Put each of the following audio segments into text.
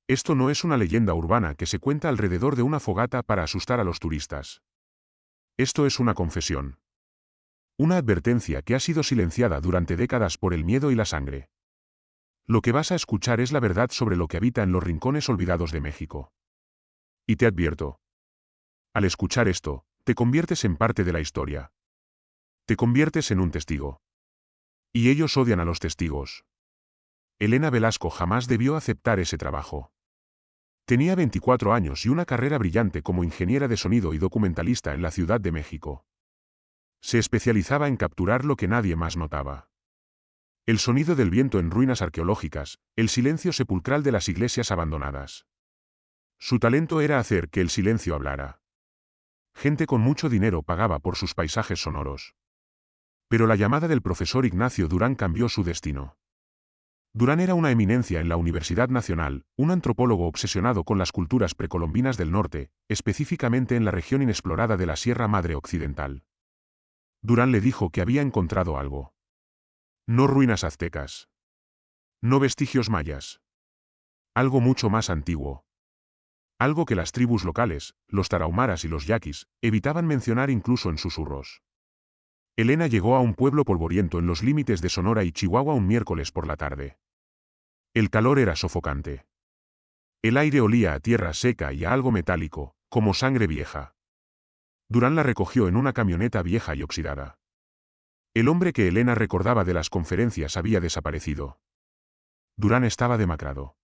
Esto no es una leyenda urbana que se cuenta alrededor de una fogata para asustar a los turistas. Esto es una confesión. Una advertencia que ha sido silenciada durante décadas por el miedo y la sangre. Lo que vas a escuchar es la verdad sobre lo que habita en los rincones olvidados de México. Y te advierto. Al escuchar esto, te conviertes en parte de la historia. Te conviertes en un testigo. Y ellos odian a los testigos. Elena Velasco jamás debió aceptar ese trabajo. Tenía 24 años y una carrera brillante como ingeniera de sonido y documentalista en la Ciudad de México. Se especializaba en capturar lo que nadie más notaba. El sonido del viento en ruinas arqueológicas, el silencio sepulcral de las iglesias abandonadas. Su talento era hacer que el silencio hablara. Gente con mucho dinero pagaba por sus paisajes sonoros. Pero la llamada del profesor Ignacio Durán cambió su destino. Durán era una eminencia en la Universidad Nacional, un antropólogo obsesionado con las culturas precolombinas del norte, específicamente en la región inexplorada de la Sierra Madre Occidental. Durán le dijo que había encontrado algo. No ruinas aztecas. No vestigios mayas. Algo mucho más antiguo. Algo que las tribus locales, los tarahumaras y los yaquis, evitaban mencionar incluso en susurros. Elena llegó a un pueblo polvoriento en los límites de Sonora y Chihuahua un miércoles por la tarde. El calor era sofocante. El aire olía a tierra seca y a algo metálico, como sangre vieja. Durán la recogió en una camioneta vieja y oxidada. El hombre que Elena recordaba de las conferencias había desaparecido. Durán estaba demacrado.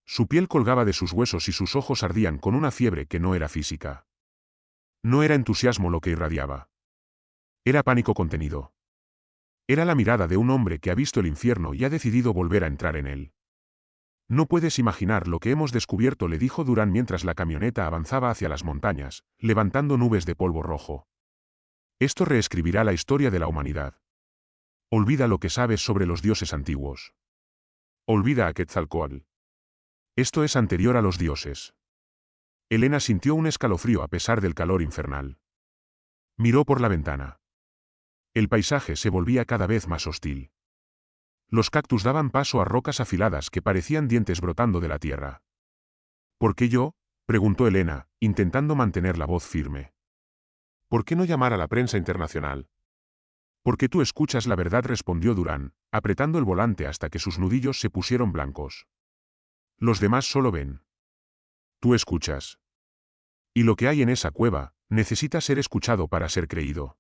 Su piel colgaba de sus huesos y sus ojos ardían con una fiebre que no era física. No era entusiasmo lo que irradiaba. Era pánico contenido. Era la mirada de un hombre que ha visto el infierno y ha decidido volver a entrar en él. No puedes imaginar lo que hemos descubierto, le dijo Durán mientras la camioneta avanzaba hacia las montañas, levantando nubes de polvo rojo. Esto reescribirá la historia de la humanidad. Olvida lo que sabes sobre los dioses antiguos. Olvida a Quetzalcóatl. Esto es anterior a los dioses. Elena sintió un escalofrío a pesar del calor infernal. Miró por la ventana. El paisaje se volvía cada vez más hostil. Los cactus daban paso a rocas afiladas que parecían dientes brotando de la tierra. ¿Por qué yo?, preguntó Elena, intentando mantener la voz firme. ¿Por qué no llamar a la prensa internacional? Porque tú escuchas la verdad, respondió Durán, apretando el volante hasta que sus nudillos se pusieron blancos. Los demás solo ven. Tú escuchas. Y lo que hay en esa cueva, necesita ser escuchado para ser creído.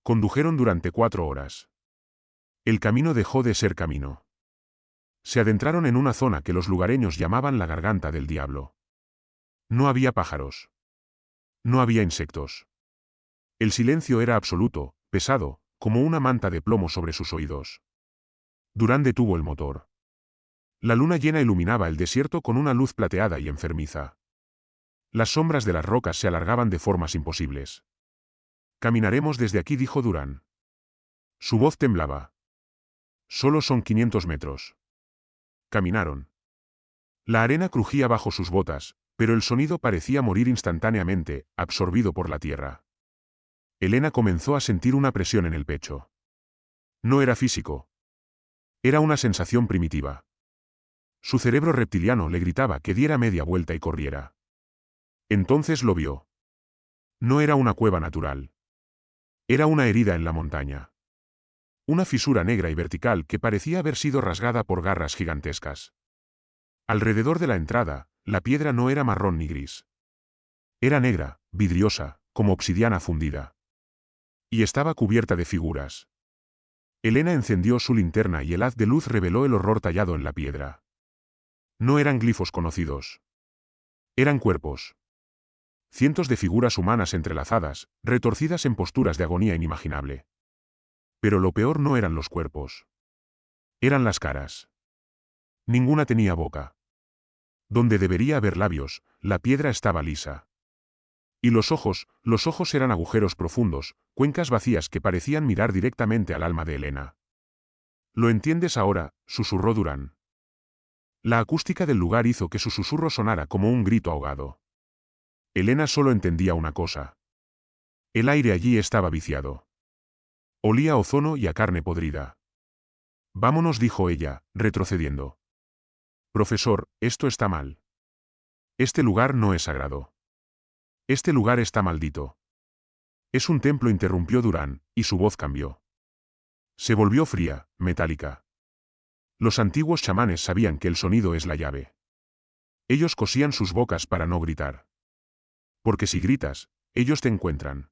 Condujeron durante 4 horas. El camino dejó de ser camino. Se adentraron en una zona que los lugareños llamaban la garganta del diablo. No había pájaros. No había insectos. El silencio era absoluto, pesado, como una manta de plomo sobre sus oídos. Durán detuvo el motor. La luna llena iluminaba el desierto con una luz plateada y enfermiza. Las sombras de las rocas se alargaban de formas imposibles. Caminaremos desde aquí, dijo Durán. Su voz temblaba. Solo son 500 metros. Caminaron. La arena crujía bajo sus botas, pero el sonido parecía morir instantáneamente, absorbido por la tierra. Elena comenzó a sentir una presión en el pecho. No era físico. Era una sensación primitiva. Su cerebro reptiliano le gritaba que diera media vuelta y corriera. Entonces lo vio. No era una cueva natural. Era una herida en la montaña. Una fisura negra y vertical que parecía haber sido rasgada por garras gigantescas. Alrededor de la entrada, la piedra no era marrón ni gris. Era negra, vidriosa, como obsidiana fundida. Y estaba cubierta de figuras. Elena encendió su linterna y el haz de luz reveló el horror tallado en la piedra. No eran glifos conocidos. Eran cuerpos. Cientos de figuras humanas entrelazadas, retorcidas en posturas de agonía inimaginable. Pero lo peor no eran los cuerpos. Eran las caras. Ninguna tenía boca. Donde debería haber labios, la piedra estaba lisa. Y los ojos eran agujeros profundos, cuencas vacías que parecían mirar directamente al alma de Elena. ¿Lo entiendes ahora?, susurró Durán. La acústica del lugar hizo que su susurro sonara como un grito ahogado. Elena solo entendía una cosa. El aire allí estaba viciado. Olía a ozono y a carne podrida. Vámonos, dijo ella, retrocediendo. Profesor, esto está mal. Este lugar no es sagrado. Este lugar está maldito. Es un templo, interrumpió Durán, y su voz cambió. Se volvió fría, metálica. Los antiguos chamanes sabían que el sonido es la llave. Ellos cosían sus bocas para no gritar. Porque si gritas, ellos te encuentran.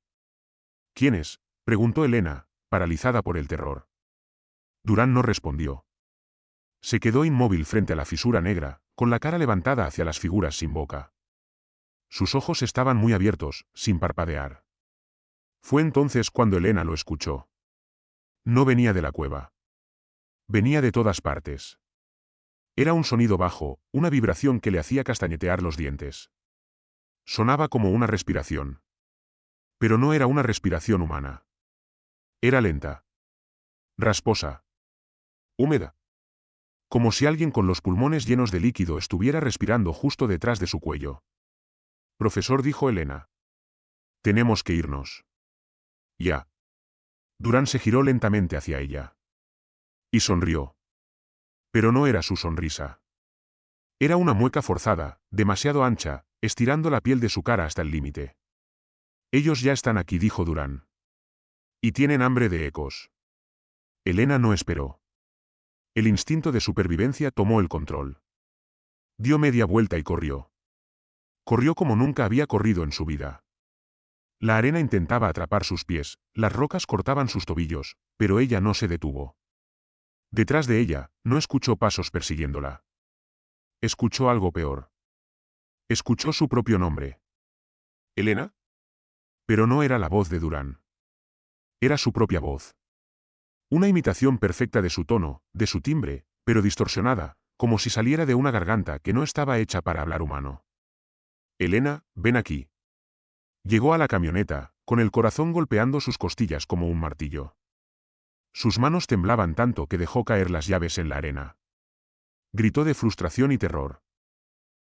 ¿Quiénes? Preguntó Elena, paralizada por el terror. Durán no respondió. Se quedó inmóvil frente a la fisura negra, con la cara levantada hacia las figuras sin boca. Sus ojos estaban muy abiertos, sin parpadear. Fue entonces cuando Elena lo escuchó. No venía de la cueva. Venía de todas partes. Era un sonido bajo, una vibración que le hacía castañetear los dientes. Sonaba como una respiración. Pero no era una respiración humana. Era lenta. Rasposa. Húmeda. Como si alguien con los pulmones llenos de líquido estuviera respirando justo detrás de su cuello. Profesor, dijo Elena. Tenemos que irnos. Ya. Durán se giró lentamente hacia ella. Y sonrió. Pero no era su sonrisa. Era una mueca forzada, demasiado ancha, estirando la piel de su cara hasta el límite. Ellos ya están aquí, dijo Durán. Y tienen hambre de ecos. Elena no esperó. El instinto de supervivencia tomó el control. Dio media vuelta y corrió. Corrió como nunca había corrido en su vida. La arena intentaba atrapar sus pies, las rocas cortaban sus tobillos, pero ella no se detuvo. Detrás de ella, no escuchó pasos persiguiéndola. Escuchó algo peor. Escuchó su propio nombre. ¿Elena? Pero no era la voz de Durán. Era su propia voz. Una imitación perfecta de su tono, de su timbre, pero distorsionada, como si saliera de una garganta que no estaba hecha para hablar humano. Elena, ven aquí. Llegó a la camioneta, con el corazón golpeando sus costillas como un martillo. Sus manos temblaban tanto que dejó caer las llaves en la arena. Gritó de frustración y terror.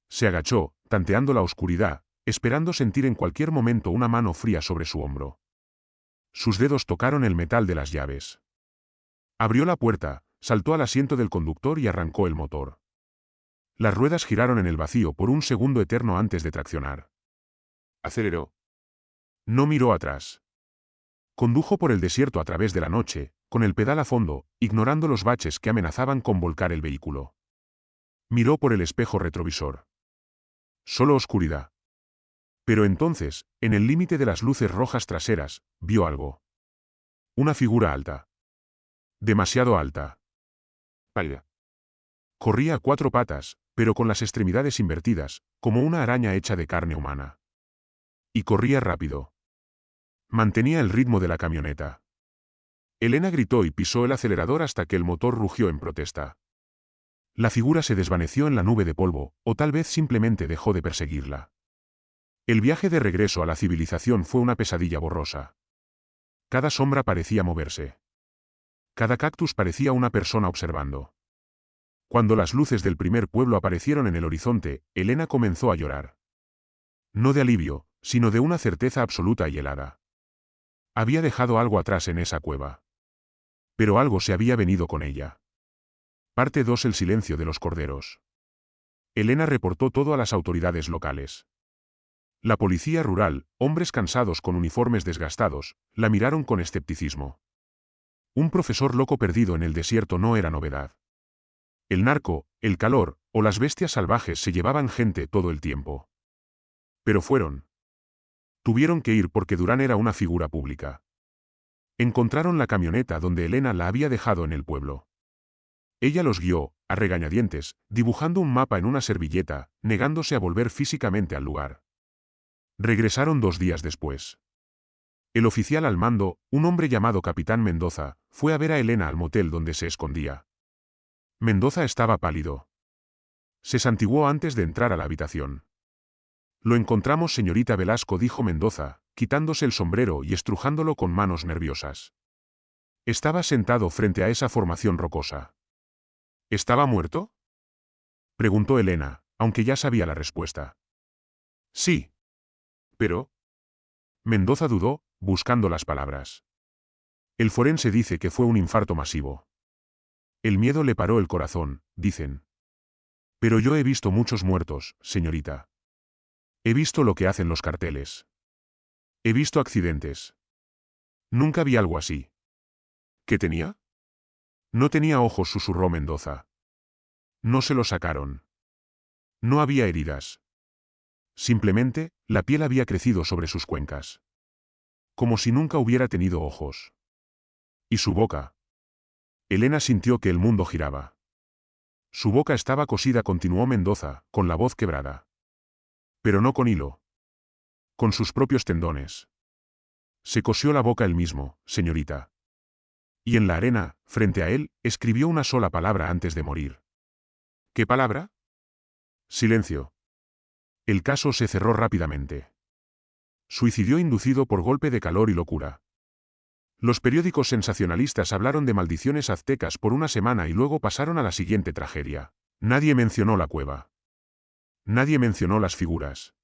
Se agachó, tanteando la oscuridad, esperando sentir en cualquier momento una mano fría sobre su hombro. Sus dedos tocaron el metal de las llaves. Abrió la puerta, saltó al asiento del conductor y arrancó el motor. Las ruedas giraron en el vacío por un segundo eterno antes de traccionar. Aceleró. No miró atrás. Condujo por el desierto a través de la noche, con el pedal a fondo, ignorando los baches que amenazaban con volcar el vehículo. Miró por el espejo retrovisor. Solo oscuridad. Pero entonces, en el límite de las luces rojas traseras, vio algo. Una figura alta. Demasiado alta. Pálida. Corría a cuatro patas, pero con las extremidades invertidas, como una araña hecha de carne humana. Y corría rápido. Mantenía el ritmo de la camioneta. Elena gritó y pisó el acelerador hasta que el motor rugió en protesta. La figura se desvaneció en la nube de polvo, o tal vez simplemente dejó de perseguirla. El viaje de regreso a la civilización fue una pesadilla borrosa. Cada sombra parecía moverse. Cada cactus parecía una persona observando. Cuando las luces del primer pueblo aparecieron en el horizonte, Elena comenzó a llorar. No de alivio, sino de una certeza absoluta y helada. Había dejado algo atrás en esa cueva. Pero algo se había venido con ella. Parte 2. El silencio de los corderos. Elena reportó todo a las autoridades locales. La policía rural, hombres cansados con uniformes desgastados, la miraron con escepticismo. Un profesor loco perdido en el desierto no era novedad. El narco, el calor, o las bestias salvajes se llevaban gente todo el tiempo. Pero fueron. Tuvieron que ir porque Durán era una figura pública. Encontraron la camioneta donde Elena la había dejado en el pueblo. Ella los guió, a regañadientes, dibujando un mapa en una servilleta, negándose a volver físicamente al lugar. Regresaron 2 días después. El oficial al mando, un hombre llamado Capitán Mendoza, fue a ver a Elena al motel donde se escondía. Mendoza estaba pálido. Se santiguó antes de entrar a la habitación. Lo encontramos, señorita Velasco, dijo Mendoza, quitándose el sombrero y estrujándolo con manos nerviosas. Estaba sentado frente a esa formación rocosa. ¿Estaba muerto?, preguntó Elena, aunque ya sabía la respuesta. Sí. Pero... Mendoza dudó, buscando las palabras. El forense dice que fue un infarto masivo. El miedo le paró el corazón, dicen. Pero yo he visto muchos muertos, señorita. He visto lo que hacen los carteles. He visto accidentes. Nunca vi algo así. ¿Qué tenía? No tenía ojos, susurró Mendoza. No se lo sacaron. No había heridas. Simplemente, la piel había crecido sobre sus cuencas. Como si nunca hubiera tenido ojos. ¿Y su boca? Elena sintió que el mundo giraba. Su boca estaba cosida, continuó Mendoza, con la voz quebrada. Pero no con hilo. Con sus propios tendones. Se cosió la boca él mismo, señorita. Y en la arena, frente a él, escribió una sola palabra antes de morir. ¿Qué palabra? Silencio. El caso se cerró rápidamente. Suicidio inducido por golpe de calor y locura. Los periódicos sensacionalistas hablaron de maldiciones aztecas por una semana y luego pasaron a la siguiente tragedia. Nadie mencionó la cueva. Nadie mencionó las figuras.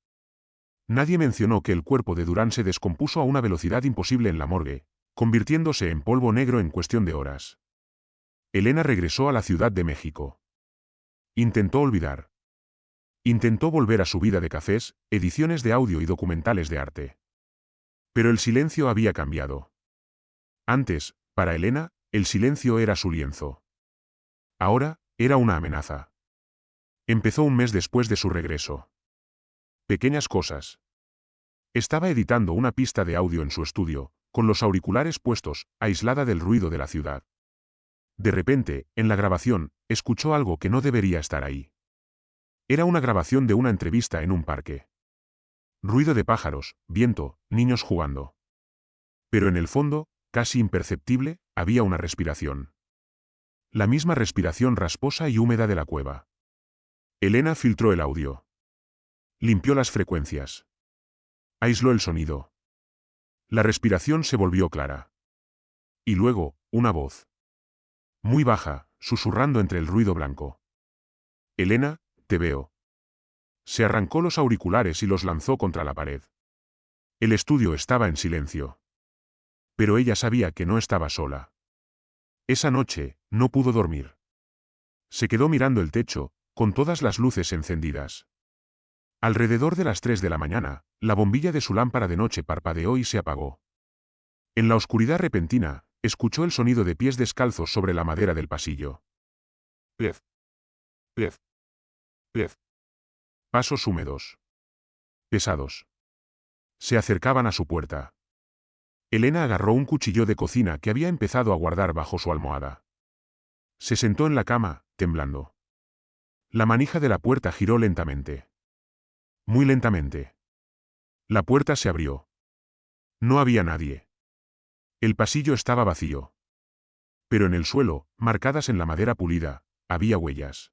Nadie mencionó que el cuerpo de Durán se descompuso a una velocidad imposible en la morgue, convirtiéndose en polvo negro en cuestión de horas. Elena regresó a la Ciudad de México. Intentó olvidar. Intentó volver a su vida de cafés, ediciones de audio y documentales de arte. Pero el silencio había cambiado. Antes, para Elena, el silencio era su lienzo. Ahora, era una amenaza. Empezó un mes después de su regreso. Pequeñas cosas. Estaba editando una pista de audio en su estudio, con los auriculares puestos, aislada del ruido de la ciudad. De repente, en la grabación, escuchó algo que no debería estar ahí. Era una grabación de una entrevista en un parque. Ruido de pájaros, viento, niños jugando. Pero en el fondo, casi imperceptible, había una respiración. La misma respiración rasposa y húmeda de la cueva. Elena filtró el audio. Limpió las frecuencias. Aisló el sonido. La respiración se volvió clara. Y luego, una voz. Muy baja, susurrando entre el ruido blanco. Elena, te veo. Se arrancó los auriculares y los lanzó contra la pared. El estudio estaba en silencio. Pero ella sabía que no estaba sola. Esa noche, no pudo dormir. Se quedó mirando el techo, con todas las luces encendidas. Alrededor de las 3 de la mañana, la bombilla de su lámpara de noche parpadeó y se apagó. En la oscuridad repentina, escuchó el sonido de pies descalzos sobre la madera del pasillo. Plef. Plef. Plef. Pasos húmedos. Pesados. Se acercaban a su puerta. Elena agarró un cuchillo de cocina que había empezado a guardar bajo su almohada. Se sentó en la cama, temblando. La manija de la puerta giró lentamente. Muy lentamente. La puerta se abrió. No había nadie. El pasillo estaba vacío. Pero en el suelo, marcadas en la madera pulida, había huellas.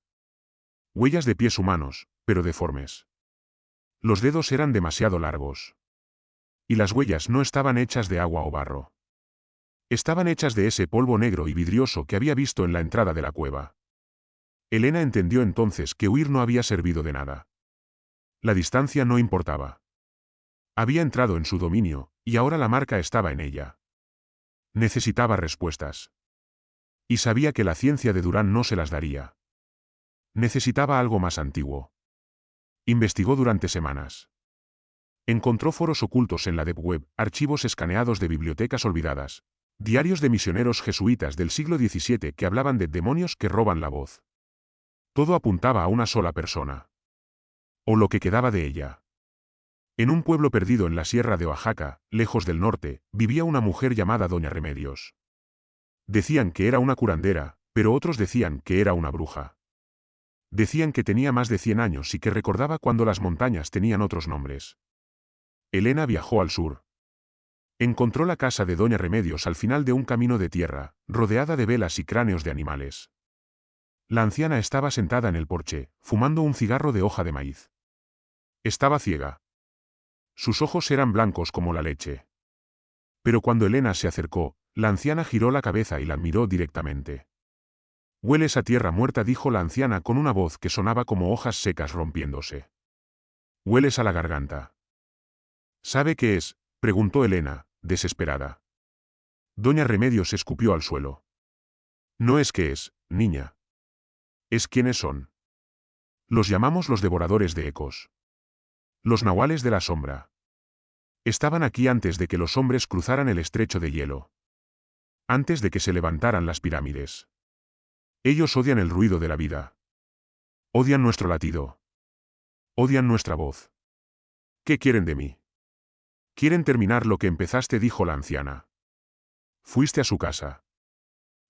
Huellas de pies humanos, pero deformes. Los dedos eran demasiado largos. Y las huellas no estaban hechas de agua o barro. Estaban hechas de ese polvo negro y vidrioso que había visto en la entrada de la cueva. Elena entendió entonces que huir no había servido de nada. La distancia no importaba. Había entrado en su dominio, y ahora la marca estaba en ella. Necesitaba respuestas. Y sabía que la ciencia de Durán no se las daría. Necesitaba algo más antiguo. Investigó durante semanas. Encontró foros ocultos en la Deep Web, archivos escaneados de bibliotecas olvidadas, diarios de misioneros jesuitas del siglo XVII que hablaban de demonios que roban la voz. Todo apuntaba a una sola persona. O lo que quedaba de ella. En un pueblo perdido en la sierra de Oaxaca, lejos del norte, vivía una mujer llamada Doña Remedios. Decían que era una curandera, pero otros decían que era una bruja. Decían que tenía más de 100 años y que recordaba cuando las montañas tenían otros nombres. Elena viajó al sur. Encontró la casa de Doña Remedios al final de un camino de tierra, rodeada de velas y cráneos de animales. La anciana estaba sentada en el porche, fumando un cigarro de hoja de maíz. Estaba ciega. Sus ojos eran blancos como la leche. Pero cuando Elena se acercó, la anciana giró la cabeza y la miró directamente. «Hueles a tierra muerta», dijo la anciana con una voz que sonaba como hojas secas rompiéndose. «Hueles a la garganta». «¿Sabe qué es?», preguntó Elena, desesperada. Doña Remedios escupió al suelo. «No es qué es, niña. Es quiénes son». Los llamamos los devoradores de ecos. Los nahuales de la sombra. Estaban aquí antes de que los hombres cruzaran el estrecho de hielo. Antes de que se levantaran las pirámides. Ellos odian el ruido de la vida. Odian nuestro latido. Odian nuestra voz. ¿Qué quieren de mí? Quieren terminar lo que empezaste, dijo la anciana. Fuiste a su casa.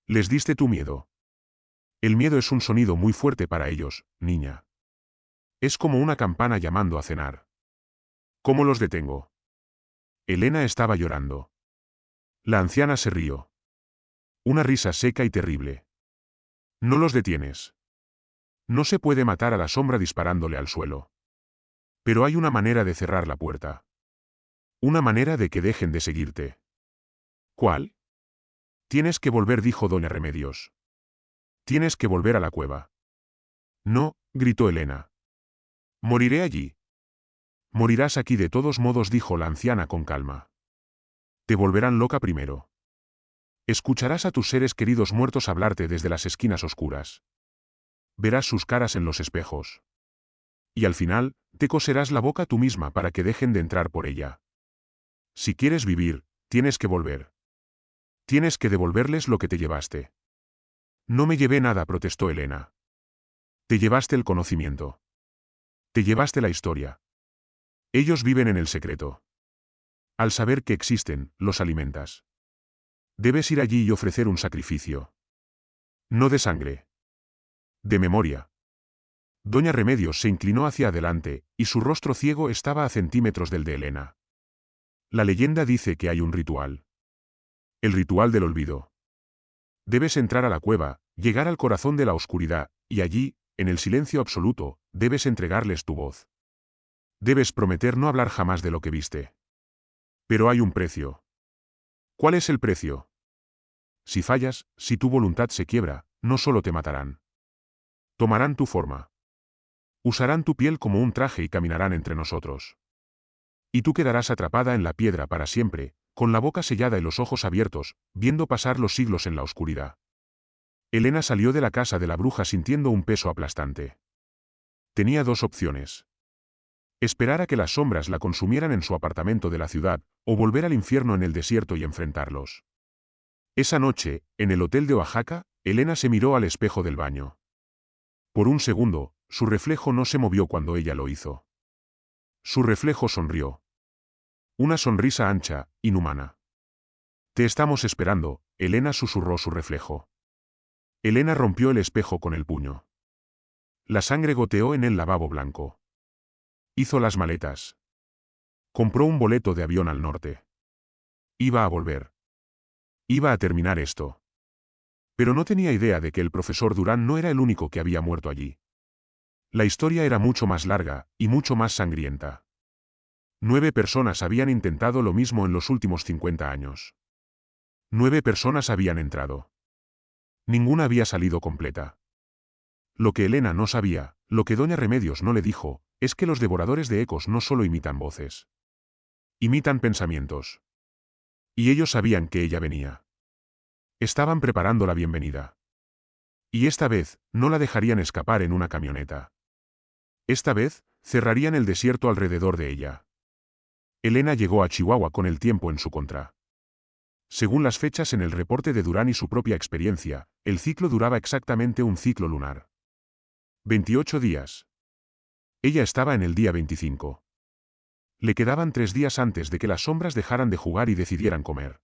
Les diste tu miedo. El miedo es un sonido muy fuerte para ellos, niña. Es como una campana llamando a cenar. ¿Cómo los detengo? Elena estaba llorando. La anciana se rió. Una risa seca y terrible. No los detienes. No se puede matar a la sombra disparándole al suelo. Pero hay una manera de cerrar la puerta. Una manera de que dejen de seguirte. ¿Cuál? Tienes que volver, dijo doña Remedios. Tienes que volver a la cueva. No, gritó Elena. Moriré allí. Morirás aquí de todos modos, dijo la anciana con calma. Te volverán loca primero. Escucharás a tus seres queridos muertos hablarte desde las esquinas oscuras. Verás sus caras en los espejos. Y al final, te coserás la boca tú misma para que dejen de entrar por ella. Si quieres vivir, tienes que volver. Tienes que devolverles lo que te llevaste. No me llevé nada, protestó Elena. Te llevaste el conocimiento. Te llevaste la historia. Ellos viven en el secreto. Al saber que existen, los alimentas. Debes ir allí y ofrecer un sacrificio. No de sangre. De memoria. Doña Remedios se inclinó hacia adelante, y su rostro ciego estaba a centímetros del de Elena. La leyenda dice que hay un ritual. El ritual del olvido. Debes entrar a la cueva, llegar al corazón de la oscuridad, y allí, en el silencio absoluto, debes entregarles tu voz. Debes prometer no hablar jamás de lo que viste. Pero hay un precio. ¿Cuál es el precio? Si fallas, si tu voluntad se quiebra, no solo te matarán. Tomarán tu forma. Usarán tu piel como un traje y caminarán entre nosotros. Y tú quedarás atrapada en la piedra para siempre, con la boca sellada y los ojos abiertos, viendo pasar los siglos en la oscuridad. Elena salió de la casa de la bruja sintiendo un peso aplastante. Tenía dos opciones. Esperar a que las sombras la consumieran en su apartamento de la ciudad, o volver al infierno en el desierto y enfrentarlos. Esa noche, en el hotel de Oaxaca, Elena se miró al espejo del baño. Por un segundo, su reflejo no se movió cuando ella lo hizo. Su reflejo sonrió. Una sonrisa ancha, inhumana. Te estamos esperando, Elena, susurró su reflejo. Elena rompió el espejo con el puño. La sangre goteó en el lavabo blanco. Hizo las maletas. Compró un boleto de avión al norte. Iba a volver. Iba a terminar esto. Pero no tenía idea de que el profesor Durán no era el único que había muerto allí. La historia era mucho más larga, y mucho más sangrienta. 9 personas habían intentado lo mismo en los últimos 50 años. 9 personas habían entrado. Ninguna había salido completa. Lo que Elena no sabía, lo que doña Remedios no le dijo, es que los devoradores de ecos no solo imitan voces. Imitan pensamientos. Y ellos sabían que ella venía. Estaban preparando la bienvenida. Y esta vez, no la dejarían escapar en una camioneta. Esta vez, cerrarían el desierto alrededor de ella. Elena llegó a Chihuahua con el tiempo en su contra. Según las fechas en el reporte de Durán y su propia experiencia, el ciclo duraba exactamente un ciclo lunar. 28 días. Ella estaba en el día 25. Le quedaban 3 días antes de que las sombras dejaran de jugar y decidieran comer.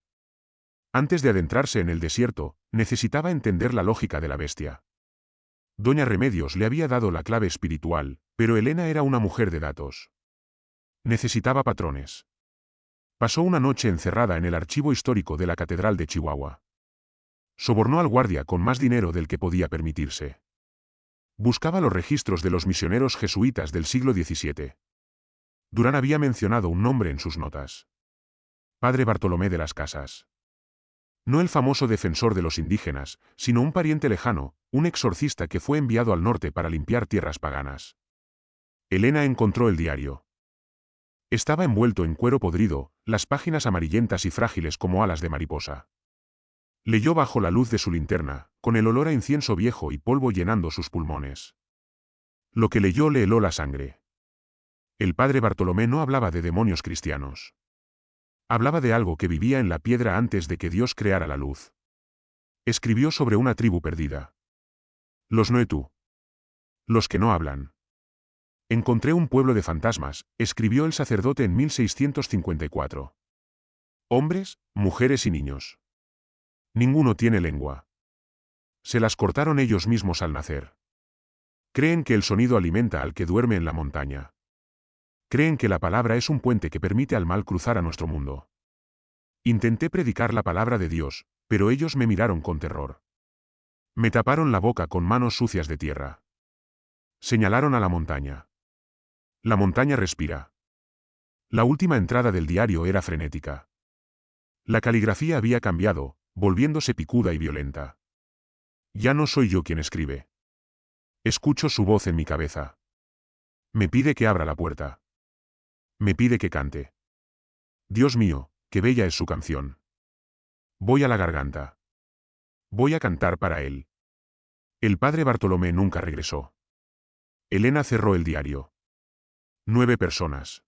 Antes de adentrarse en el desierto, necesitaba entender la lógica de la bestia. Doña Remedios le había dado la clave espiritual, pero Elena era una mujer de datos. Necesitaba patrones. Pasó una noche encerrada en el archivo histórico de la Catedral de Chihuahua. Sobornó al guardia con más dinero del que podía permitirse. Buscaba los registros de los misioneros jesuitas del siglo XVII. Durán había mencionado un nombre en sus notas. Padre Bartolomé de las Casas. No el famoso defensor de los indígenas, sino un pariente lejano, un exorcista que fue enviado al norte para limpiar tierras paganas. Elena encontró el diario. Estaba envuelto en cuero podrido, las páginas amarillentas y frágiles como alas de mariposa. Leyó bajo la luz de su linterna, con el olor a incienso viejo y polvo llenando sus pulmones. Lo que leyó le heló la sangre. El padre Bartolomé no hablaba de demonios cristianos. Hablaba de algo que vivía en la piedra antes de que Dios creara la luz. Escribió sobre una tribu perdida. Los Noetú. Los que no hablan. Encontré un pueblo de fantasmas, escribió el sacerdote en 1654. Hombres, mujeres y niños. Ninguno tiene lengua. Se las cortaron ellos mismos al nacer. Creen que el sonido alimenta al que duerme en la montaña. Creen que la palabra es un puente que permite al mal cruzar a nuestro mundo. Intenté predicar la palabra de Dios, pero ellos me miraron con terror. Me taparon la boca con manos sucias de tierra. Señalaron a la montaña. La montaña respira. La última entrada del diario era frenética. La caligrafía había cambiado, volviéndose picuda y violenta. Ya no soy yo quien escribe. Escucho su voz en mi cabeza. Me pide que abra la puerta. Me pide que cante. Dios mío, qué bella es su canción. Voy a la garganta. Voy a cantar para él. El padre Bartolomé nunca regresó. Elena cerró el diario. 9 personas.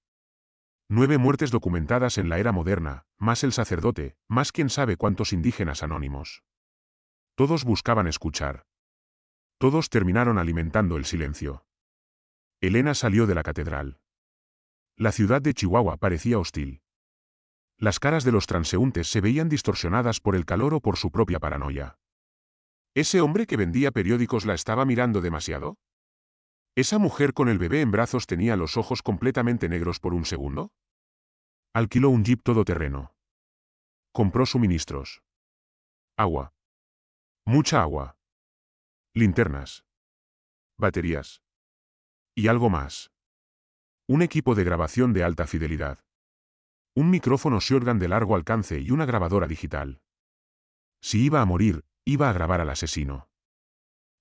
9 muertes documentadas en la era moderna, más el sacerdote, más quién sabe cuántos indígenas anónimos. Todos buscaban escuchar. Todos terminaron alimentando el silencio. Elena salió de la catedral. La ciudad de Chihuahua parecía hostil. Las caras de los transeúntes se veían distorsionadas por el calor o por su propia paranoia. ¿Ese hombre que vendía periódicos la estaba mirando demasiado? ¿Esa mujer con el bebé en brazos tenía los ojos completamente negros por un segundo? Alquiló un jeep todoterreno. Compró suministros. Agua. Mucha agua. Linternas. Baterías. Y algo más. Un equipo de grabación de alta fidelidad. Un micrófono shotgun de largo alcance y una grabadora digital. Si iba a morir, iba a grabar al asesino.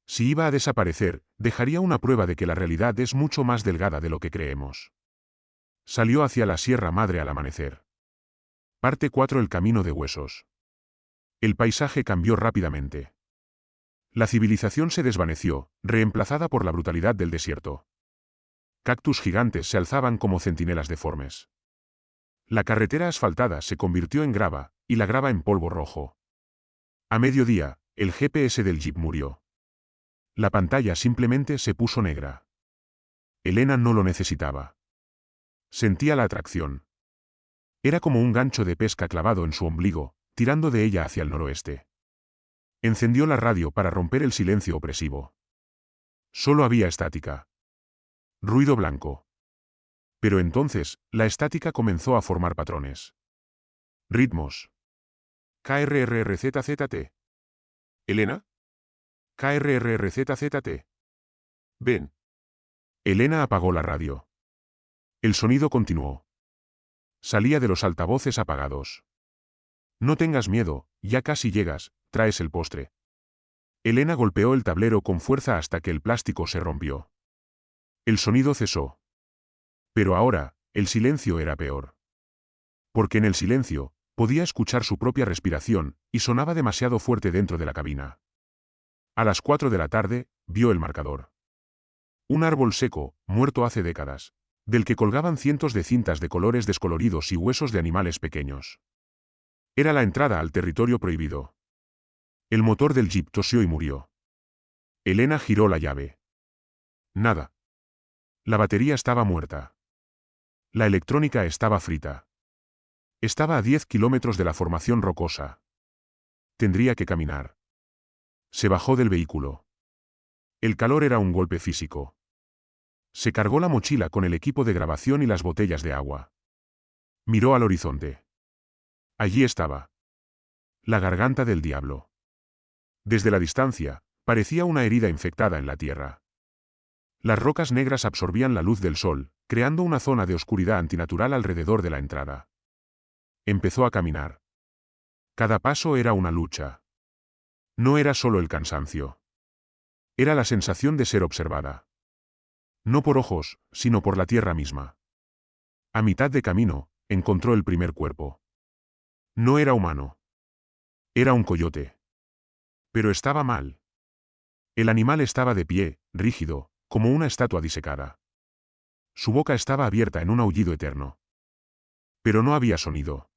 Si iba a desaparecer, dejaría una prueba de que la realidad es mucho más delgada de lo que creemos. Salió hacia la Sierra Madre al amanecer. Parte 4. El camino de huesos. El paisaje cambió rápidamente. La civilización se desvaneció, reemplazada por la brutalidad del desierto. Cactus gigantes se alzaban como centinelas deformes. La carretera asfaltada se convirtió en grava, y la grava en polvo rojo. A mediodía, el GPS del jeep murió. La pantalla simplemente se puso negra. Elena no lo necesitaba. Sentía la atracción. Era como un gancho de pesca clavado en su ombligo, tirando de ella hacia el noroeste. Encendió la radio para romper el silencio opresivo. Solo había estática. Ruido blanco. Pero entonces, la estática comenzó a formar patrones. Ritmos. KRRRZZT. ¿Elena? KRRRZZT. Ven. Elena apagó la radio. El sonido continuó. Salía de los altavoces apagados. No tengas miedo, ya casi llegas, traes el postre. Elena golpeó el tablero con fuerza hasta que el plástico se rompió. El sonido cesó. Pero ahora, el silencio era peor. Porque en el silencio, podía escuchar su propia respiración, y sonaba demasiado fuerte dentro de la cabina. A las 4 de la tarde, vio el marcador. Un árbol seco, muerto hace décadas, del que colgaban cientos de cintas de colores descoloridos y huesos de animales pequeños. Era la entrada al territorio prohibido. El motor del jeep tosió y murió. Elena giró la llave. Nada. La batería estaba muerta. La electrónica estaba frita. Estaba a 10 kilómetros de la formación rocosa. Tendría que caminar. Se bajó del vehículo. El calor era un golpe físico. Se cargó la mochila con el equipo de grabación y las botellas de agua. Miró al horizonte. Allí estaba. La garganta del diablo. Desde la distancia, parecía una herida infectada en la tierra. Las rocas negras absorbían la luz del sol, creando una zona de oscuridad antinatural alrededor de la entrada. Empezó a caminar. Cada paso era una lucha. No era solo el cansancio. Era la sensación de ser observada. No por ojos, sino por la tierra misma. A mitad de camino, encontró el primer cuerpo. No era humano. Era un coyote. Pero estaba mal. El animal estaba de pie, rígido, como una estatua disecada. Su boca estaba abierta en un aullido eterno. Pero no había sonido.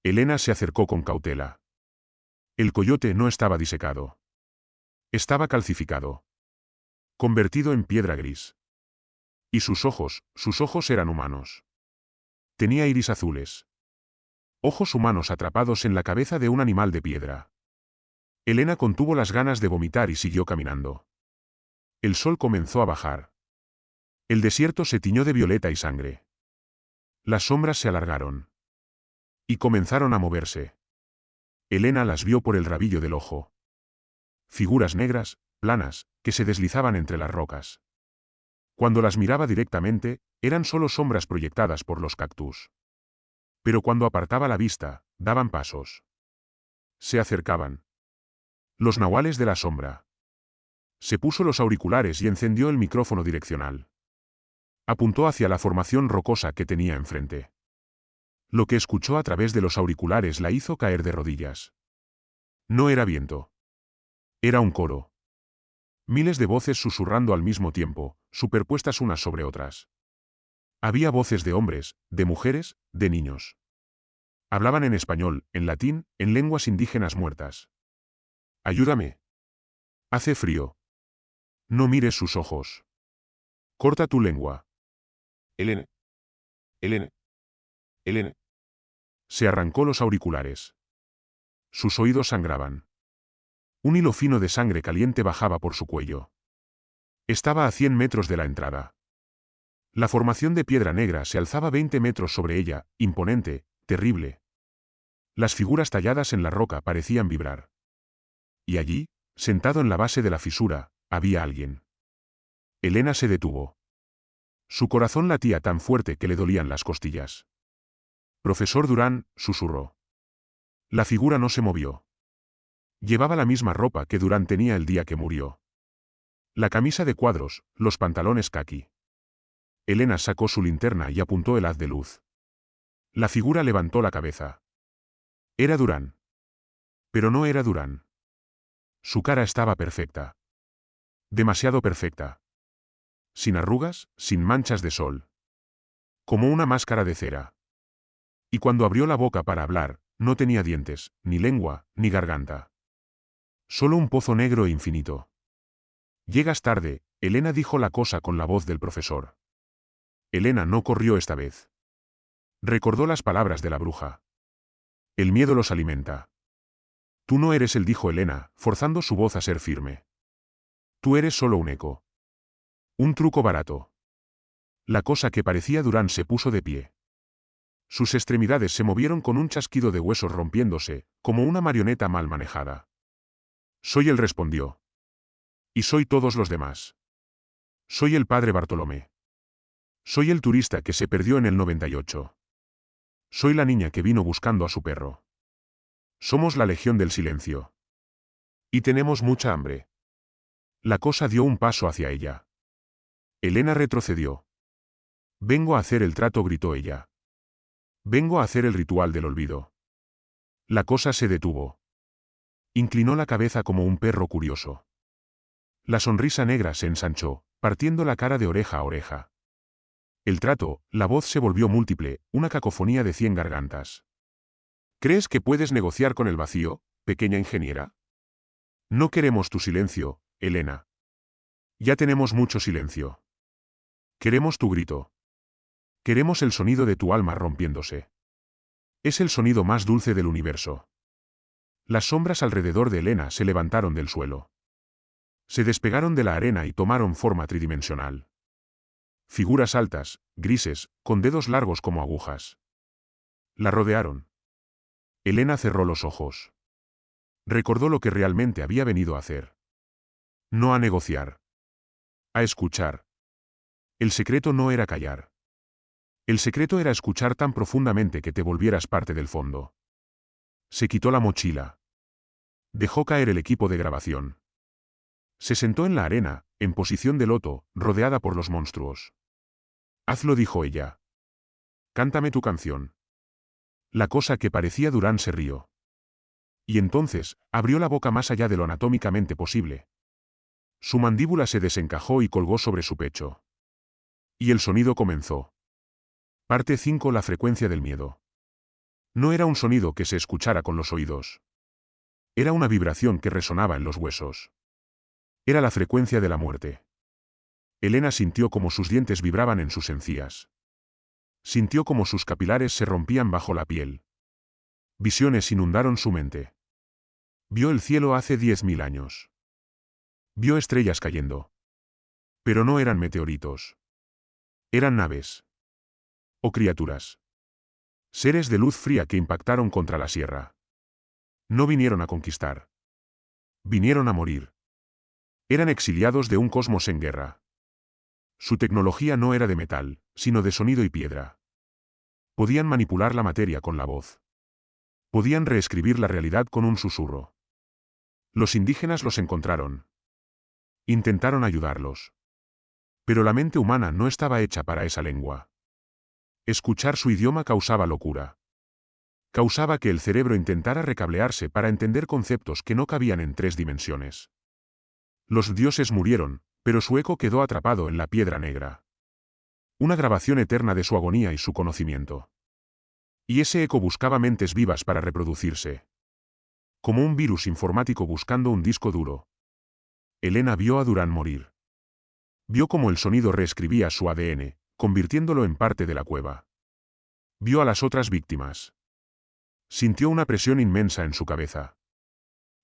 Elena se acercó con cautela. El coyote no estaba disecado. Estaba calcificado. Convertido en piedra gris. Y sus ojos eran humanos. Tenía iris azules. Ojos humanos atrapados en la cabeza de un animal de piedra. Elena contuvo las ganas de vomitar y siguió caminando. El sol comenzó a bajar. El desierto se tiñó de violeta y sangre. Las sombras se alargaron. Y comenzaron a moverse. Elena las vio por el rabillo del ojo. Figuras negras, planas, que se deslizaban entre las rocas. Cuando las miraba directamente, eran solo sombras proyectadas por los cactus. Pero cuando apartaba la vista, daban pasos. Se acercaban. Los nahuales de la sombra. Se puso los auriculares y encendió el micrófono direccional. Apuntó hacia la formación rocosa que tenía enfrente. Lo que escuchó a través de los auriculares la hizo caer de rodillas. No era viento. Era un coro. Miles de voces susurrando al mismo tiempo, superpuestas unas sobre otras. Había voces de hombres, de mujeres, de niños. Hablaban en español, en latín, en lenguas indígenas muertas. Ayúdame. Hace frío. No mires sus ojos. Corta tu lengua. Elena. Elena. Elena. Se arrancó los auriculares. Sus oídos sangraban. Un hilo fino de sangre caliente bajaba por su cuello. Estaba a 100 metros de la entrada. La formación de piedra negra se alzaba 20 metros sobre ella, imponente, terrible. Las figuras talladas en la roca parecían vibrar. Y allí, sentado en la base de la fisura, había alguien. Elena se detuvo. Su corazón latía tan fuerte que le dolían las costillas. Profesor Durán, susurró. La figura no se movió. Llevaba la misma ropa que Durán tenía el día que murió. La camisa de cuadros, los pantalones caqui. Elena sacó su linterna y apuntó el haz de luz. La figura levantó la cabeza. Era Durán. Pero no era Durán. Su cara estaba perfecta. Demasiado perfecta. Sin arrugas, sin manchas de sol. Como una máscara de cera. Y cuando abrió la boca para hablar, no tenía dientes, ni lengua, ni garganta. Solo un pozo negro e infinito. Llegas tarde, Elena dijo la cosa con la voz del profesor. Elena no corrió esta vez. Recordó las palabras de la bruja. El miedo los alimenta. Tú no eres él, dijo Elena, forzando su voz a ser firme. Tú eres solo un eco. Un truco barato. La cosa que parecía Durán se puso de pie. Sus extremidades se movieron con un chasquido de huesos rompiéndose, como una marioneta mal manejada. Soy él, respondió. Y soy todos los demás. Soy el padre Bartolomé. Soy el turista que se perdió en el 98. Soy la niña que vino buscando a su perro. Somos la Legión del Silencio. Y tenemos mucha hambre. La cosa dio un paso hacia ella. Elena retrocedió. Vengo a hacer el trato, gritó ella. Vengo a hacer el ritual del olvido. La cosa se detuvo. Inclinó la cabeza como un perro curioso. La sonrisa negra se ensanchó, partiendo la cara de oreja a oreja. El trato, la voz se volvió múltiple, una cacofonía de 100 gargantas. ¿Crees que puedes negociar con el vacío, pequeña ingeniera? No queremos tu silencio, Elena. Ya tenemos mucho silencio. Queremos tu grito. Queremos el sonido de tu alma rompiéndose. Es el sonido más dulce del universo. Las sombras alrededor de Elena se levantaron del suelo. Se despegaron de la arena y tomaron forma tridimensional. Figuras altas, grises, con dedos largos como agujas. La rodearon. Elena cerró los ojos. Recordó lo que realmente había venido a hacer. No a negociar. A escuchar. El secreto no era callar. El secreto era escuchar tan profundamente que te volvieras parte del fondo. Se quitó la mochila. Dejó caer el equipo de grabación. Se sentó en la arena, en posición de loto, rodeada por los monstruos. Hazlo, dijo ella. Cántame tu canción. La cosa que parecía Durán se rió. Y entonces, abrió la boca más allá de lo anatómicamente posible. Su mandíbula se desencajó y colgó sobre su pecho. Y el sonido comenzó. Parte 5. La frecuencia del miedo. No era un sonido que se escuchara con los oídos. Era una vibración que resonaba en los huesos. Era la frecuencia de la muerte. Elena sintió como sus dientes vibraban en sus encías. Sintió como sus capilares se rompían bajo la piel. Visiones inundaron su mente. Vio el cielo hace 10.000 años. Vio estrellas cayendo. Pero no eran meteoritos. Eran naves. O criaturas. Seres de luz fría que impactaron contra la sierra. No vinieron a conquistar. Vinieron a morir. Eran exiliados de un cosmos en guerra. Su tecnología no era de metal, sino de sonido y piedra. Podían manipular la materia con la voz. Podían reescribir la realidad con un susurro. Los indígenas los encontraron. Intentaron ayudarlos. Pero la mente humana no estaba hecha para esa lengua. Escuchar su idioma causaba locura. Causaba que el cerebro intentara recablearse para entender conceptos que no cabían en 3 dimensiones. Los dioses murieron, pero su eco quedó atrapado en la piedra negra. Una grabación eterna de su agonía y su conocimiento. Y ese eco buscaba mentes vivas para reproducirse. Como un virus informático buscando un disco duro. Elena vio a Durán morir. Vio cómo el sonido reescribía su ADN, convirtiéndolo en parte de la cueva. Vio a las otras víctimas. Sintió una presión inmensa en su cabeza.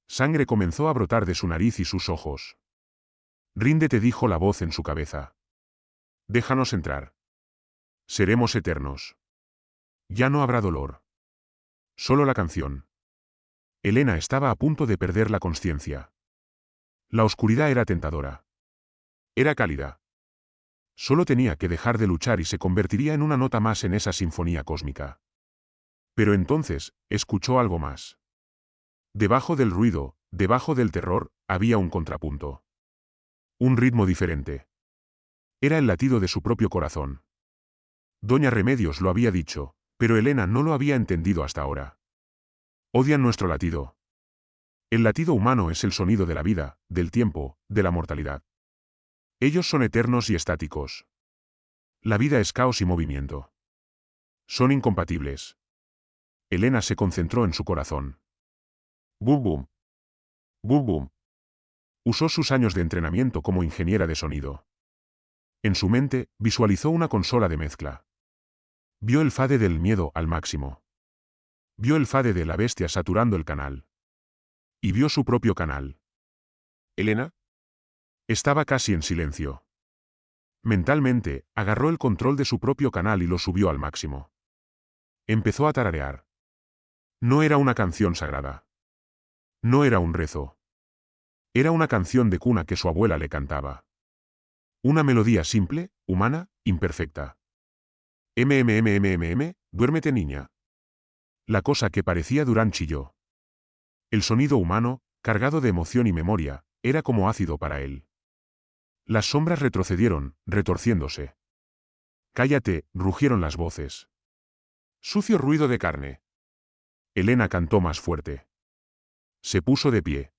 Sangre comenzó a brotar de su nariz y sus ojos. Ríndete, dijo la voz en su cabeza. Déjanos entrar. Seremos eternos. Ya no habrá dolor. Solo la canción. Elena estaba a punto de perder la conciencia. La oscuridad era tentadora. Era cálida. Solo tenía que dejar de luchar y se convertiría en una nota más en esa sinfonía cósmica. Pero entonces, escuchó algo más. Debajo del ruido, debajo del terror, había un contrapunto. Un ritmo diferente. Era el latido de su propio corazón. Doña Remedios lo había dicho, pero Elena no lo había entendido hasta ahora. Odian nuestro latido. El latido humano es el sonido de la vida, del tiempo, de la mortalidad. Ellos son eternos y estáticos. La vida es caos y movimiento. Son incompatibles. Elena se concentró en su corazón. Bum bum. Bum bum. Usó sus años de entrenamiento como ingeniera de sonido. En su mente, visualizó una consola de mezcla. Vio el fade del miedo al máximo. Vio el fade de la bestia saturando el canal. Y vio su propio canal. ¿Elena? Estaba casi en silencio. Mentalmente, agarró el control de su propio canal y lo subió al máximo. Empezó a tararear. No era una canción sagrada. No era un rezo. Era una canción de cuna que su abuela le cantaba. Una melodía simple, humana, imperfecta. Duérmete niña. La cosa que parecía Durán chilló. El sonido humano, cargado de emoción y memoria, era como ácido para él. Las sombras retrocedieron, retorciéndose. Cállate, rugieron las voces. Sucio ruido de carne. Elena cantó más fuerte. Se puso de pie.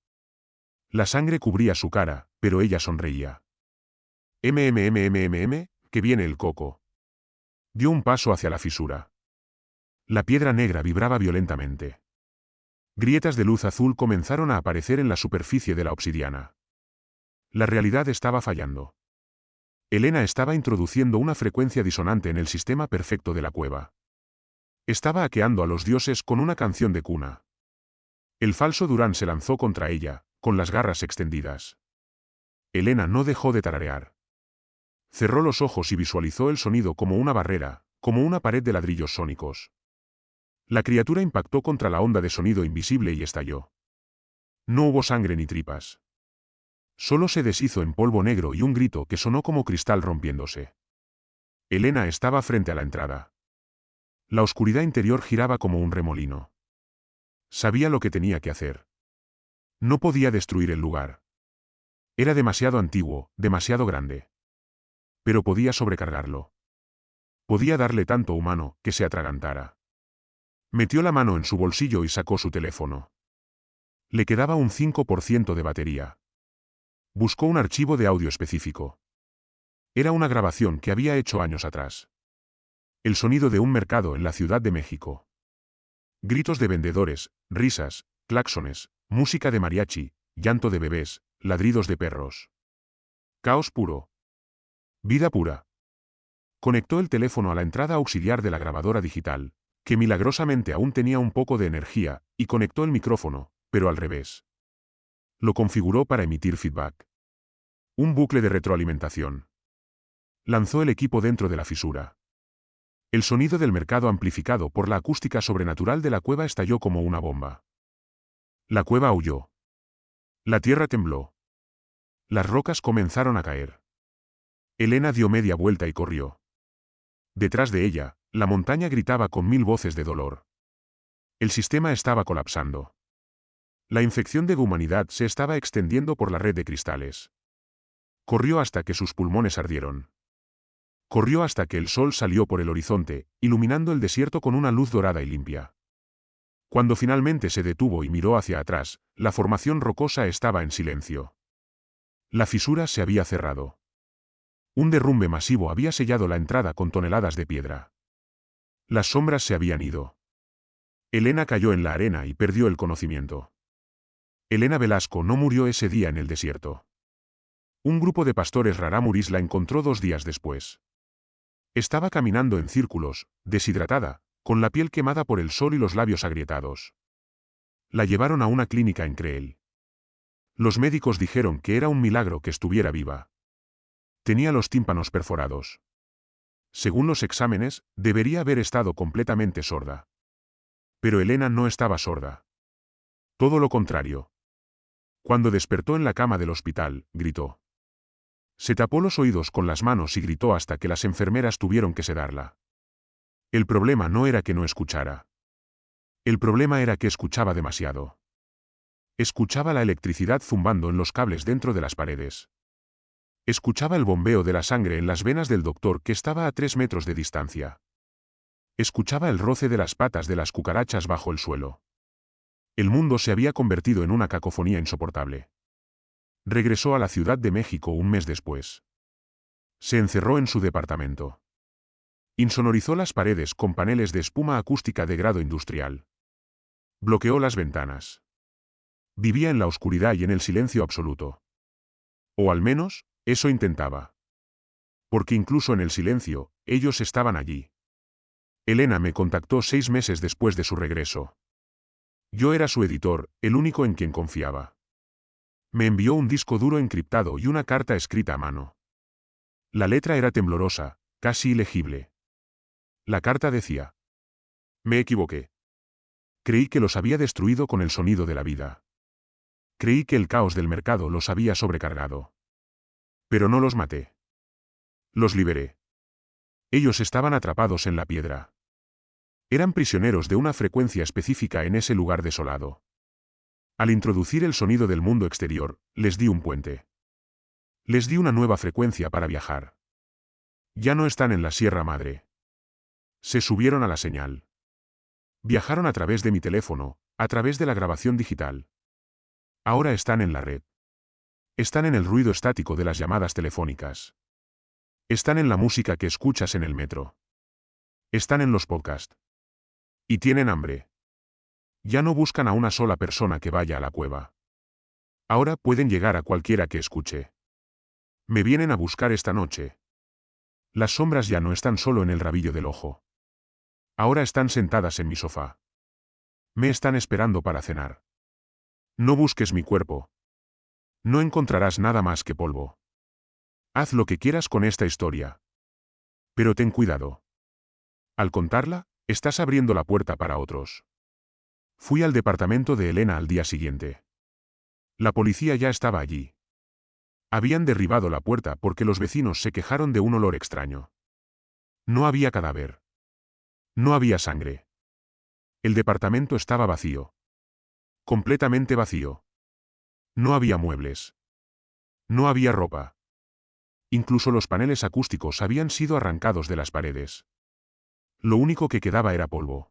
La sangre cubría su cara, pero ella sonreía. Que viene el coco. Dio un paso hacia la fisura. La piedra negra vibraba violentamente. Grietas de luz azul comenzaron a aparecer en la superficie de la obsidiana. La realidad estaba fallando. Elena estaba introduciendo una frecuencia disonante en el sistema perfecto de la cueva. Estaba hackeando a los dioses con una canción de cuna. El falso Durán se lanzó contra ella, con las garras extendidas. Elena no dejó de tararear. Cerró los ojos y visualizó el sonido como una barrera, como una pared de ladrillos sónicos. La criatura impactó contra la onda de sonido invisible y estalló. No hubo sangre ni tripas. Solo se deshizo en polvo negro y un grito que sonó como cristal rompiéndose. Elena estaba frente a la entrada. La oscuridad interior giraba como un remolino. Sabía lo que tenía que hacer. No podía destruir el lugar. Era demasiado antiguo, demasiado grande. Pero podía sobrecargarlo. Podía darle tanto humano, que se atragantara. Metió la mano en su bolsillo y sacó su teléfono. Le quedaba un 5% de batería. Buscó un archivo de audio específico. Era una grabación que había hecho años atrás. El sonido de un mercado en la Ciudad de México. Gritos de vendedores, risas, claxones, música de mariachi, llanto de bebés, ladridos de perros. Caos puro. Vida pura. Conectó el teléfono a la entrada auxiliar de la grabadora digital, que milagrosamente aún tenía un poco de energía, y conectó el micrófono, pero al revés. Lo configuró para emitir feedback. Un bucle de retroalimentación. Lanzó el equipo dentro de la fisura. El sonido del mercado amplificado por la acústica sobrenatural de la cueva estalló como una bomba. La cueva aulló. La tierra tembló. Las rocas comenzaron a caer. Elena dio media vuelta y corrió. Detrás de ella, la montaña gritaba con 1000 voces de dolor. El sistema estaba colapsando. La infección de humanidad se estaba extendiendo por la red de cristales. Corrió hasta que sus pulmones ardieron. Corrió hasta que el sol salió por el horizonte, iluminando el desierto con una luz dorada y limpia. Cuando finalmente se detuvo y miró hacia atrás, la formación rocosa estaba en silencio. La fisura se había cerrado. Un derrumbe masivo había sellado la entrada con toneladas de piedra. Las sombras se habían ido. Elena cayó en la arena y perdió el conocimiento. Elena Velasco no murió ese día en el desierto. Un grupo de pastores rarámuris la encontró 2 días después. Estaba caminando en círculos, deshidratada, con la piel quemada por el sol y los labios agrietados. La llevaron a una clínica en Creel. Los médicos dijeron que era un milagro que estuviera viva. Tenía los tímpanos perforados. Según los exámenes, debería haber estado completamente sorda. Pero Elena no estaba sorda. Todo lo contrario. Cuando despertó en la cama del hospital, gritó. Se tapó los oídos con las manos y gritó hasta que las enfermeras tuvieron que sedarla. El problema no era que no escuchara. El problema era que escuchaba demasiado. Escuchaba la electricidad zumbando en los cables dentro de las paredes. Escuchaba el bombeo de la sangre en las venas del doctor que estaba a 3 metros de distancia. Escuchaba el roce de las patas de las cucarachas bajo el suelo. El mundo se había convertido en una cacofonía insoportable. Regresó a la Ciudad de México un mes después. Se encerró en su departamento. Insonorizó las paredes con paneles de espuma acústica de grado industrial. Bloqueó las ventanas. Vivía en la oscuridad y en el silencio absoluto. O al menos, eso intentaba. Porque incluso en el silencio, ellos estaban allí. Elena me contactó 6 meses después de su regreso. Yo era su editor, el único en quien confiaba. Me envió un disco duro encriptado y una carta escrita a mano. La letra era temblorosa, casi ilegible. La carta decía: me equivoqué. Creí que los había destruido con el sonido de la vida. Creí que el caos del mercado los había sobrecargado. Pero no los maté. Los liberé. Ellos estaban atrapados en la piedra. Eran prisioneros de una frecuencia específica en ese lugar desolado. Al introducir el sonido del mundo exterior, les di un puente. Les di una nueva frecuencia para viajar. Ya no están en la Sierra Madre. Se subieron a la señal. Viajaron a través de mi teléfono, a través de la grabación digital. Ahora están en la red. Están en el ruido estático de las llamadas telefónicas. Están en la música que escuchas en el metro. Están en los podcasts. Y tienen hambre. Ya no buscan a una sola persona que vaya a la cueva. Ahora pueden llegar a cualquiera que escuche. Me vienen a buscar esta noche. Las sombras ya no están solo en el rabillo del ojo. Ahora están sentadas en mi sofá. Me están esperando para cenar. No busques mi cuerpo. No encontrarás nada más que polvo. Haz lo que quieras con esta historia. Pero ten cuidado. Al contarla, estás abriendo la puerta para otros. Fui al departamento de Elena al día siguiente. La policía ya estaba allí. Habían derribado la puerta porque los vecinos se quejaron de un olor extraño. No había cadáver. No había sangre. El departamento estaba vacío. Completamente vacío. No había muebles. No había ropa. Incluso los paneles acústicos habían sido arrancados de las paredes. Lo único que quedaba era polvo.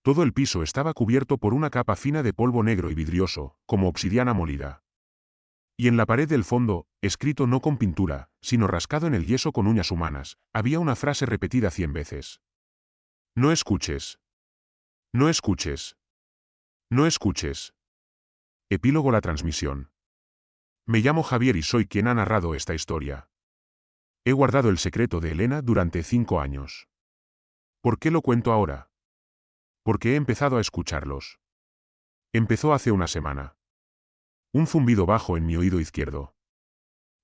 Todo el piso estaba cubierto por una capa fina de polvo negro y vidrioso, como obsidiana molida. Y en la pared del fondo, escrito no con pintura, sino rascado en el yeso con uñas humanas, había una frase repetida 100 veces. No escuches. No escuches. No escuches. Epílogo. La transmisión. Me llamo Javier y soy quien ha narrado esta historia. He guardado el secreto de Elena durante 5 años. ¿Por qué lo cuento ahora? Porque he empezado a escucharlos. Empezó hace una semana. Un zumbido bajo en mi oído izquierdo.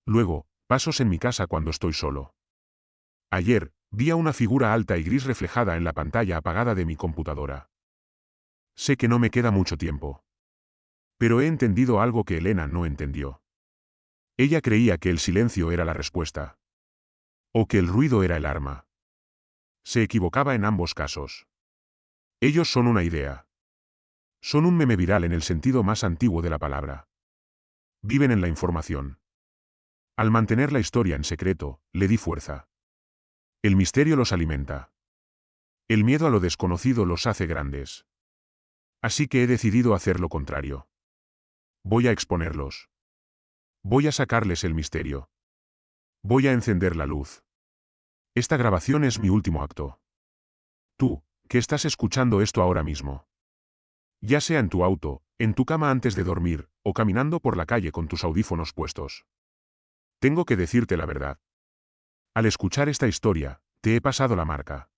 Luego, pasos en mi casa cuando estoy solo. Ayer, vi a una figura alta y gris reflejada en la pantalla apagada de mi computadora. Sé que no me queda mucho tiempo. Pero he entendido algo que Elena no entendió. Ella creía que el silencio era la respuesta. O que el ruido era el arma. Se equivocaba en ambos casos. Ellos son una idea. Son un meme viral en el sentido más antiguo de la palabra. Viven en la información. Al mantener la historia en secreto, le di fuerza. El misterio los alimenta. El miedo a lo desconocido los hace grandes. Así que he decidido hacer lo contrario. Voy a exponerlos. Voy a sacarles el misterio. Voy a encender la luz. Esta grabación es mi último acto. Tú, que estás escuchando esto ahora mismo. Ya sea en tu auto, en tu cama antes de dormir, o caminando por la calle con tus audífonos puestos. Tengo que decirte la verdad. Al escuchar esta historia, te he pasado la marca.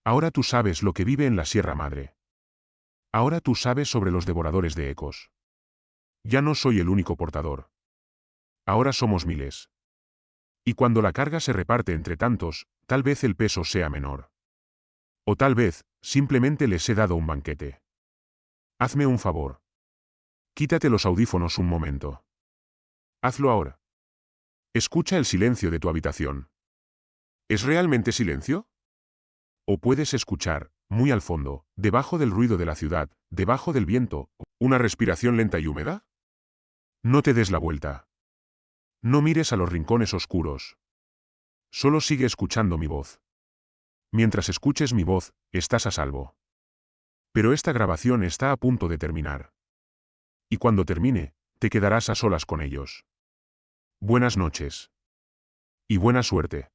Ahora tú sabes lo que vive en la Sierra Madre. Ahora tú sabes sobre los devoradores de ecos. Ya no soy el único portador. Ahora somos miles. Y cuando la carga se reparte entre tantos, tal vez el peso sea menor. O tal vez, simplemente les he dado un banquete. Hazme un favor. Quítate los audífonos un momento. Hazlo ahora. Escucha el silencio de tu habitación. ¿Es realmente silencio? O puedes escuchar, muy al fondo, debajo del ruido de la ciudad, debajo del viento, una respiración lenta y húmeda. No te des la vuelta. No mires a los rincones oscuros. Solo sigue escuchando mi voz. Mientras escuches mi voz, estás a salvo. Pero esta grabación está a punto de terminar. Y cuando termine, te quedarás a solas con ellos. Buenas noches. Y buena suerte.